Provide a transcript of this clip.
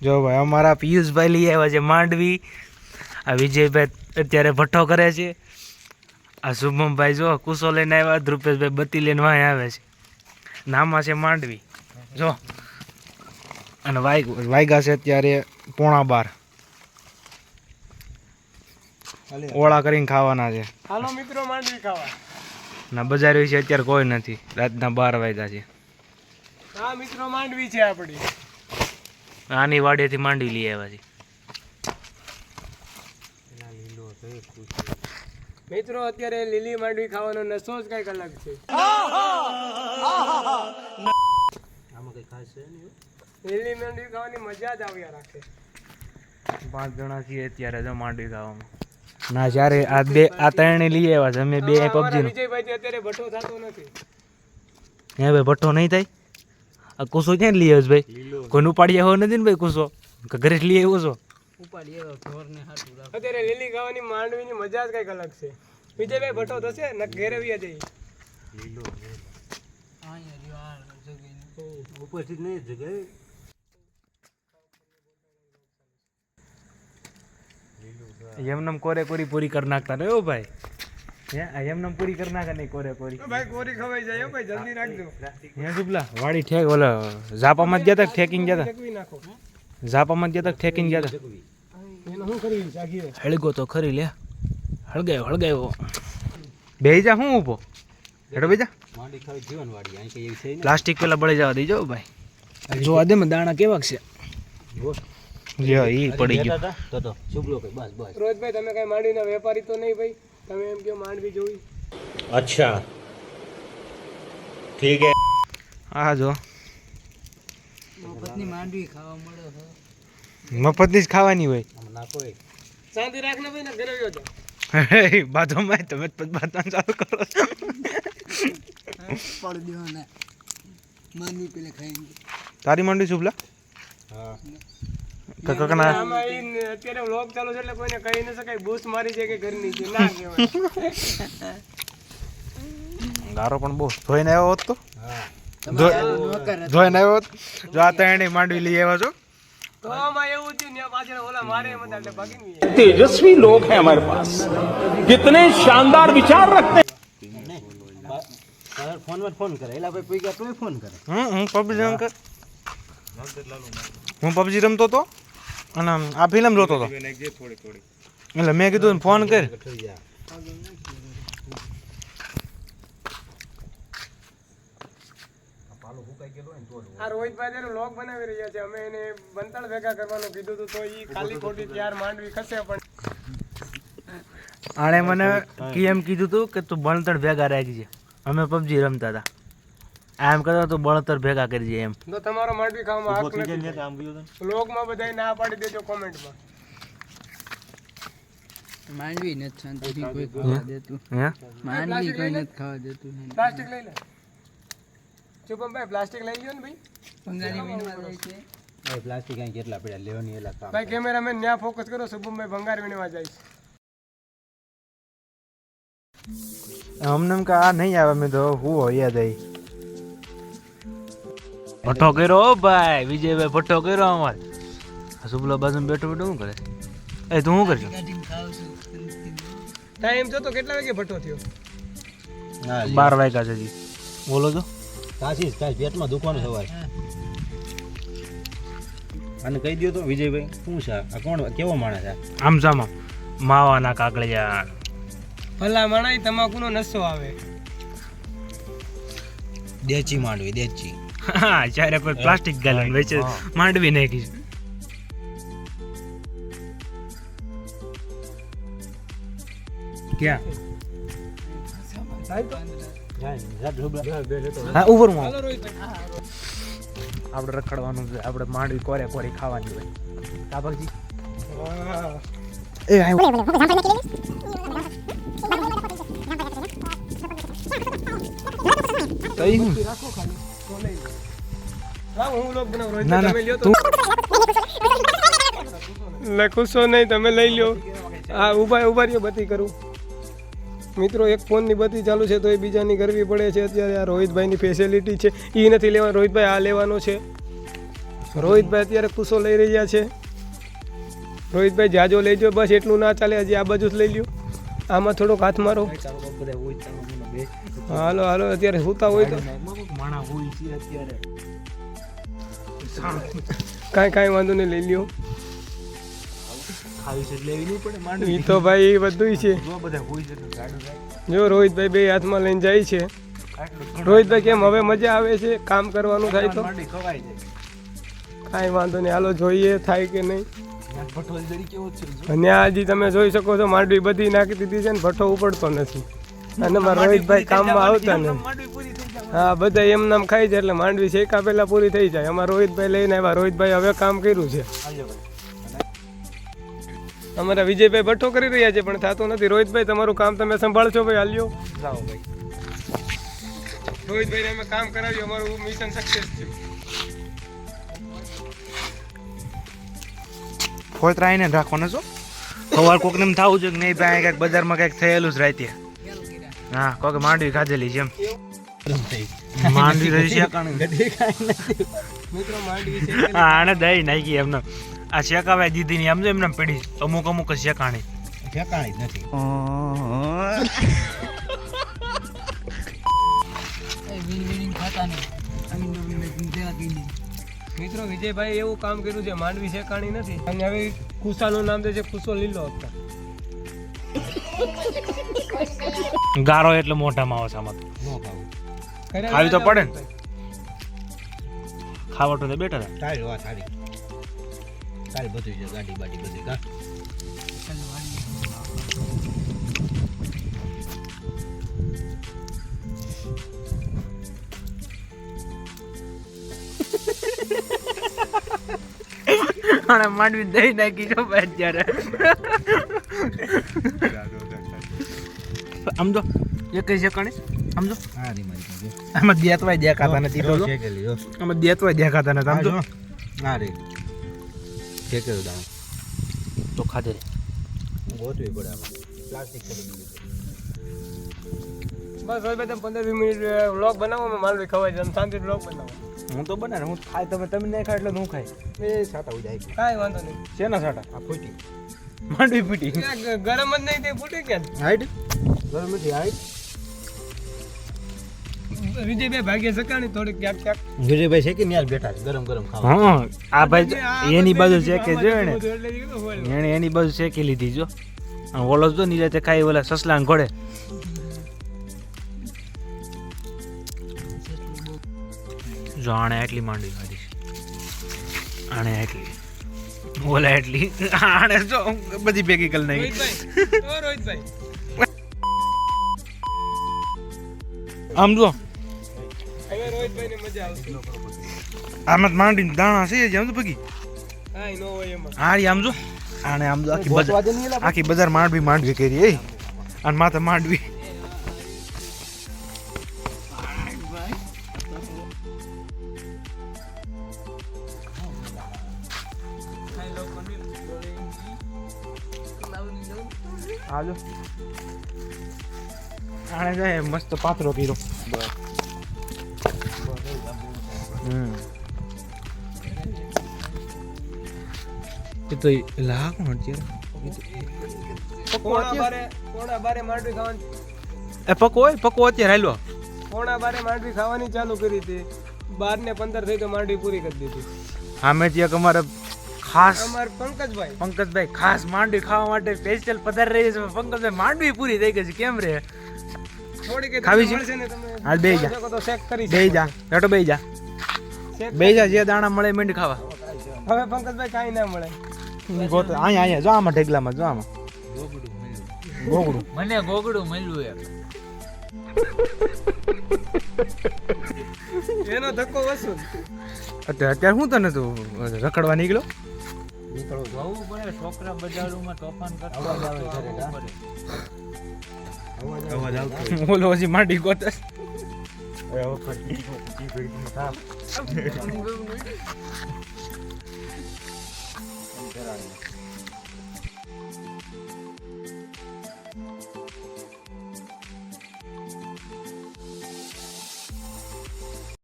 જો ભાઈ અમારા પિયુષભાઈ લઈ આવ્યા છે માંડવી. આ વિજયભાઈ અત્યારે ભઠ્ઠો કરે છે. આ શુભમભાઈ જો કુસો લઈને આવ્યા. ધ્રુપેશભાઈ બત્તી લઈને વાંહે આવે છે. નામાં છે માંડવી જો. અને વાગ્યા છે અત્યારે 11:15. ઓળા કરીને ખાવાના છે. હાલો મિત્રો માંડવી ખાવા. ના બજાર છે અત્યારે કોઈ નથી. રાતના 12 વાગ્યા છે. હા મિત્રો માંડવી છે આપણી. આની વાડીએથી માંડવી લઈ આવ્યા છે. મિત્રો અત્યારે લીલી માંડવી ખાવાનો નશો જ કઈક અલગ છે. લીલી માંડવી ખાવાની મજા જ આવ્યા રાખે. 5 જણા છીએ અત્યારે જો માંડવી ખાવામાં. ના જ્યારે આ ત્રણે લઈ આવ્યા છે. અમે બે પબજી નો. વિજયભાઈ અત્યારે ભઠ્ઠો થતો નથી. હે ભાઈ ભઠ્ઠો નહીં થાય. આ કુસો ક્યાં લઈ આવ્યો ભાઈ? કોઈ ઉપાડી આવ્યો નથી ને ભાઈ કુસો? ઘરે જ લઈ આવ્યો છો? અત્યારે લીલી ખાવાની માંડવીની મજા જ કઈક અલગ છે. વિજયભાઈ ભઠ્ઠો થશે ને ઘેરે વ્યા જઈએ. એમનેમ કોરે કોરી પૂરી કરી નાખતા ને હો ભાઈ. હે એમનેમ પૂરી કરી નાખે નહીં કોરે કોરી. ભાઈ કોરી ખવાઈ જાય હો ભાઈ, જલ્દી રાખજો. હે સુપલા વાડી ઠેક ઓલા ઝાપામાં જ ગયા તા ઠેકીને ગયા તા. ચકવી નાખો. ઝાપામાં જ ગયા તા ઠેકીને ગયા તા. એનો શું કરી ચાખીએ. હળગો તો ખરી લે. હળગાયો. બેહી જા હું ઊભો. હેડો બેજા. માંડી ખાવી જીવન વાડી અહીં કઈ એવી છે ને. પ્લાસ્ટિક પેલા બળી જવા દેજો ભાઈ. જો આ દેમાં દાણા કેવાક છે. જો ઈ પડી ગયો. તો શુભલો કઈ બસ રોહિતભાઈ તમે કઈ માંડવીના વેપારી તો નહીં ભાઈ? તમે એમ કહો માંડવી જોઈ. અચ્છા ઠીક હે. આ જો મફતની માંડવી ખાવા મળે છે. મફતની જ ખાવાની હોય. ના કોઈ શાંતિ રાખને ભાઈ ને ઘરે વ્યો જા. બાજુમાં તમે જ બાતવાનું ચાલુ કરો છો. પડ દેવો ને માંડવી પેલે ખાઈ. તારી માંડવી શુભલા? હા કાકાના આમાં ઈ અત્યારે વ્લોગ ચાલુ છે એટલે કોઈને કહી ન શકાય બૂસ મારી છે કે ઘરની છે ના કહેવાય. ગારો પણ બહુ જોઈને આવ્યો હોત તો. હા જોઈને આવ્યો હોત. જો આ ત્રણેય માંડવી લઈ આવ્યા છો. તો આમાં એવું થયું ને પાછળ ઓલા મારે એમ હતા એટલે ભાગીને तेजस्वी लोग हैं हमारे पास, कितने शानदार विचार रखते हैं। ફોન માં ફોન કરે એલા ભાઈ કોઈ ગયા તોય ફોન કરે. હું પબજી રમતો હતો અને આ ફિલ્મ જોતો હતો એટલે મેં કીધું ફોન કર. આ રોહિતભાઈ તેનો વ્લોગ બનાવી રહ્યા છે. અમે એને બંતળ ભેગા કરવાનું કીધું હતું તો ઈ ખાલી ખોટી ત્યાર માંડવી ખસે પણ આણે મને એમ કીધું હતું કે તું બળતણ ભેગા રાખજે. અમે પબજી રમતા હતા. એમ કહેતો તું બળતણ ભેગા કરજે એમ. તો તમારો માંડવી ખાવામાં હક નથી. વ્લોગમાં બધાય ના પાડી દેજો કોમેન્ટમાં. માંડવી નથી શાંતિથી કોઈ ખાવા દેતું. હે માંડવી કોઈ નથી ખાવા દેતું. પ્લાસ્ટિક લઈ લે. શુભમભાઈ પ્લાસ્ટિક લઈ લ્યો ને ભાઈ. બંગાળી વીણવા જાય છે. એ પ્લાસ્ટિક અહીં કેટલા પડ્યા લેવાની એલા કામ. ભાઈ કેમેરામેન ન્યા ફોકસ કરો. શુભમભાઈ ભંગાર વીણવા જાય છે. અમને એમ કે આ નહીં આવે. મેં તો હું યાદ આવી ભઠ્ઠો કર્યો ભાઈ. વિજયભાઈ ભઠ્ઠો કર્યો અમારે. આ શુભલો બાજુ બેઠો શું કરે? એ તું શું કરશો? ટાઈમ જોતો કેટલા વાગે ભઠ્ઠો થયો? 12 વાગ્યા છે હજી. બોલો તો કાશી કાશ પેટમાં દુખવાનું સવારે. અને કહી દો તો વિજયભાઈ શું છે આ કોણ કેવો માણસ છે? આમ સામા માવાના કાકડિયા. ભલા માણાઈ તમાકુનો નશો આવે. દેચી માંડવી દેચી. હા ચારે કોઈ પ્લાસ્ટિક ગાલન વેચે માંડવી નાખી. ક્યાં? હા ઉપર માં હાલો રોહિતભાઈ. આપણે રખડવાનું છે. આપણે માંડવી કોરે કોરી ખાવાની હોય. કાપકજી એ રાખો ખાલી. તો લઈ લો. લાવ હું વ્લોગ બનાવું. રોહિતભાઈ ના ના તમે લ્યો તો. તું લખુશો નહીં તમે લઈ લ્યો. હા ઉભા રહ્યો બત્તી કરું. મિત્રો એક ફોનની બત્તી ચાલુ છે તો એ બીજાની કરવી પડે છે. અત્યારે આ રોહિતભાઈની ફેસિલિટી છે એ નથી લેવાનું. રોહિતભાઈ આ લેવાનો છે. રોહિતભાઈ અત્યારે કુસો લઈ રહ્યા છે. રોહિતભાઈ જાજો લેજો, બસ એટલું ના ચાલે, હજી આ બાજુ જ લઈ લ્યો. આમાં થોડોક હાથ મારો. હાલો હાલો, અત્યારે સૂતા હોય તો કાંઈ વાંધો નહીં, લઈ લ્યો. એ તો ભાઈ બધું છે. જો રોહિતભાઈ બે હાથમાં લઈને જાય છે. રોહિતભાઈ કેમ હવે મજા આવે છે કામ કરવાનું થાય તો? કાંઈ વાંધો નહીં, હાલો જોઈએ થાય કે નહીં. અને હજી તમે જોઈ શકો છો માંડવી બધી નાખી દીધી છે ને ભઠ્ઠો ઉપડતો નથી. અને મારા રોહિતભાઈ કામમાં આવતા નથી. હા, બધા એમ નામ ખાઈ જાય એટલે માંડવી શેકા પહેલા પૂરી થઈ જાય. અમારા રોહિતભાઈ લઈને આવ્યા. રોહિતભાઈ હવે કામ કર્યું છે. અમારા વિજયભાઈ ભઠ્ઠો કરી રહ્યા છે પણ થતું નથી. રોહિતભાઈ તમારું કામ તમે સંભાળશો ભાઈ? હાલ્યો જાઓ ભાઈ. રોહિતભાઈને અમે કામ કરાવ્યું, અમારું મિશન સક્સેસ થયું. ફોતરા આવીને રાખવાના છો. સવાર કોકને એમ થવું છે કે નહીં ભાઈ કંઈક બજારમાં કંઈક થયેલું જ રાતે. હા, કોકે માંડવી ખાધેલી છે એમ. માંડવી રહી છે મિત્રો માંડવી છે. હા, આને દહીં નાખી એમને. આ શેકાવાય દીધી ની સમજો એમને પડી અમુક જ શેકાણી. ઠેકાણી જ નથી. વિનિંગ ખાતા નહીં. મિત્રો વિજયભાઈ એવું કામ કર્યું છે, માંડવી શેકાણી નથી. અને હવે કુસાનું નામ દે છે કુસો લીલો હતા. ગારો એટલે મોઢામાં આવે છે આમાં. ખાવી તો પડે ને. ખાવા તો બેઠા હતા. તારી વાત સારી. તારી બધું છે, ગાડી બાડી બધી કા. અને માંડવી દહીં નાખી છો ભાઈ અત્યારે. આમ જો એક શેકાણી સમજો. હા રી મારી પાસે. આમાં દેતવાય દેખાતા નથી. શેકેલી જો. આમાં દેતવાય દેખાતા નથી સમજો. હા રે શેકેલું દાણ તો ખાધે રે. ગોતવી પડે આમાં. પ્લાસ્ટિક કરી દીધું. બસ હવે તમે 15-20 મિનિટ વ્લોગ બનાવો, અમે માંડવી ખવાય છે. શાંતિ વ્લોગ બનાવો. હું તો બનાવે હું ખાય તમે નહીં ખાય એટલે હું ખાય. એ સાટા ઉજાય છે. કાંઈ વાંધો નહીં. શેના સાટા? આ ફૂટી. માંડવી ફૂટી. ગરમ જ નહીં તે ફૂટી ગયા. હાઈટ ગરમ નથી હાઈટ. વિજયભાઈ ભાગ્ય સકાણી થોડીક ક્યાંક ક્યાંક. વિજયભાઈ છે કે ન્યાલ બેઠા છે ગરમ ગરમ ખાવા. હા, આ ભાઈ એની બાજુ શેકે જો એને. એટલે કીધું હોય. એને એની બાજુ શેકી લીધી જો. અને ઓલો જો નીચે ખાઈ ઓલા સસલા ઘોડે. જો આણે એટલી માંડવી ખાધી છે. આણે એટલી ઓલા એટલી આણે જો બધી ભેગી કરી નાખી. રોહિતભાઈ, ઓ રોહિતભાઈ. આમ જો હવે રોહિતભાઈને મજા આવશે. આમાં માંડીને દાણા છે જ આમ તો ભગી. કાંઈ ન હોય એમાં. હારી આમ જો આને આમ જો આખી બજાર માંડવી કરી એ અને માથે માંડવી. હાલો આને જાય મસ્ત પાથરો કર્યો. એ તો લાગ અત્યારે પોણા બારે માંડવી ખાવાની. એ પકો અત્યારે હાલો. પોણા બારે માંડવી ખાવાની ચાલુ કરી હતી. 12 ને 15 થઈ તો માંડવી પૂરી કરી દીધી. અમે ત્યાં અમારે ખાસ અમાર પંકજભાઈ ખાસ માંડવી ખાવા માટે સ્પેશિયલ પધાર રહી છે. પંકજભાઈ માંડવી પૂરી થઈ ગઈ છે કેમ રે? થોડી કે ખાવી છે? મળશે ને તમે હાલ બેહી જા. શકો તો શેક કરી બેહી જા બેટો બેહી જા. શેક બેહી જા જે દાણા મળે મીંડ ખાવા. હવે પંકજભાઈ કાંઈ ના મળે. ગોત અહીંયા જો આમાં ઢેગલામાં જો આમાં ગોગડું. મને ગોગડું મળ્યું એમ. એનો ધક્કો વસૂલ. અત્યારે હું તને તું રખડવા નીકળ્યો? જવું પડે છોકરા બજારોમાં તોફાન કરતા અવાજ આવતો. ઓલો હજી માંડી ગોતે.